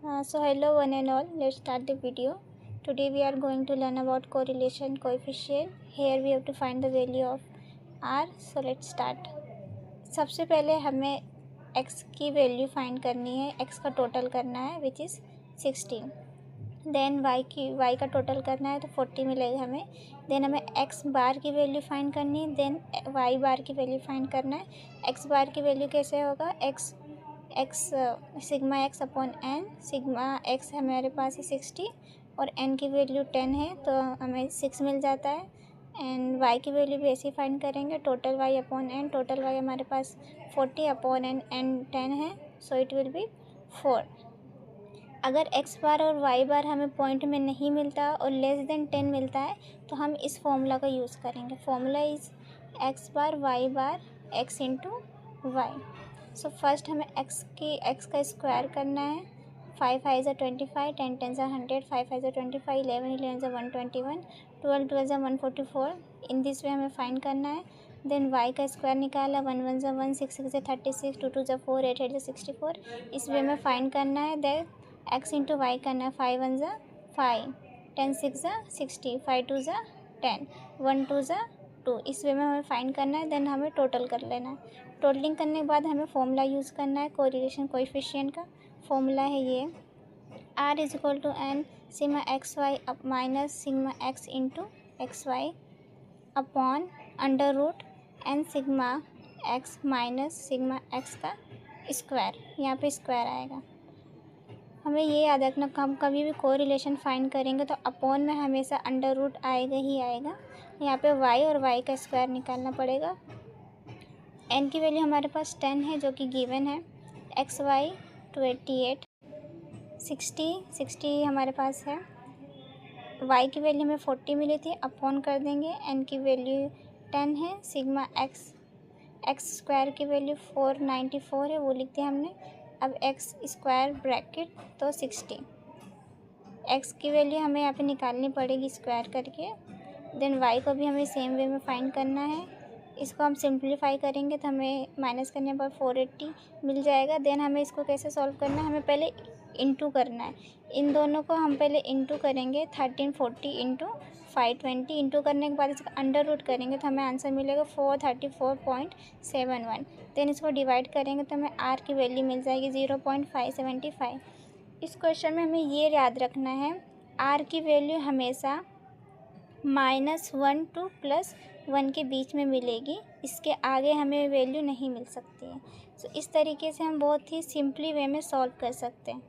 So hello one and all, let's start the video. Today we are going to learn about correlation coefficient. Here we have to find the value of r. So let's start. सबसे पहले हमें x की value find करनी है, x का total करना है which is 16. Then y का टोटल करना है तो 40 मिलेगा हमें. देन हमें x बार की वैल्यू फाइंड करनी है. देन y बार की वैल्यू फाइंड करना है. x बार की वैल्यू कैसे होगा, x sigma x upon n. Sigma x हमारे पास है 60 और n की वैल्यू 10 है तो हमें 6 मिल जाता है. एंड y की वैल्यू भी ऐसे ही फाइंड करेंगे, total y upon n. Total y हमारे पास 40 अपॉन n 10 है, सो इट विल बी 4. अगर x बार और y बार हमें पॉइंट में नहीं मिलता और लेस देन 10 मिलता है तो हम इस फॉर्मूला का यूज़ करेंगे. Formula is x bar y bar x into y. So first हमें x का स्क्वायर करना है. 5 5 ज़ा 25, 10 10 ज़ा 100, 5 5 ज़ा 25, 11 11 ज़ा 121, 12 12 ज़ा 144. इन दिस वे हमें फाइंड करना है. देन y का स्क्वायर निकाला, 1 1 ज़ा 1, 6 6 ज़ा 36, 2 2 ज़ा 4, 8 8 ज़ा 64. इस वे में फाइंड करना है. देन x इंटू वाई करना है. 5 1 ज़ा 5, 10 6 ज़ा 60, 5 2 ज़ा 10, 1 2 ज़ा 2. इस वे में हमें फाइंड करना है. देन हमें टोटल कर लेना है. टोटलिंग करने के बाद हमें फॉर्मूला यूज़ करना है कोरिलेशन कोएफिशिएंट का. फॉर्मूला है ये, r is equal to n sigma x y minus sigma x into x y upon under root n sigma x minus sigma x का स्क्वायर. यहाँ पे स्क्वायर आएगा. हमें ये याद रखना, हम कभी भी कोरिलेशन फाइंड करेंगे तो अपॉन में हमेशा अंडर रूट आएगा ही आएगा. यहाँ पे y और y का स्क्वायर निकालना पड़ेगा. n की वैल्यू हमारे पास 10 है जो कि गिवन है. एक्स वाई 28, 60 हमारे पास है. y की वैल्यू हमें 40 मिली थी, अपॉन कर देंगे. n की वैल्यू 10 है. सिग्मा x स्क्वायर की वैल्यू 494 है, वो लिख दिया हमने. अब x स्क्वायर ब्रैकेट तो 60. x की वैल्यू हमें यहाँ पे निकालनी पड़ेगी स्क्वायर करके. देन y को भी हमें सेम वे में फाइंड करना है. इसको हम सिंप्लीफाई करेंगे तो हमें माइनस करने पर 480 मिल जाएगा. देन हमें इसको कैसे सॉल्व करना है, हमें पहले इंटू करना है. इन दोनों को हम पहले इंटू करेंगे. 1340 इंटू 520 इंटू करने के बाद इसका अंडर रूट करेंगे तो हमें आंसर मिलेगा 434.71. देन इसको डिवाइड करेंगे तो हमें r की वैल्यू मिल जाएगी 0.575. इस क्वेश्चन में हमें ये याद रखना है, r की वैल्यू हमेशा -1 to +1 के बीच में मिलेगी. इसके आगे हमें वैल्यू नहीं मिल सकती है. सो इस तरीके से हम बहुत ही सिंपली वे में सॉल्व कर सकते हैं.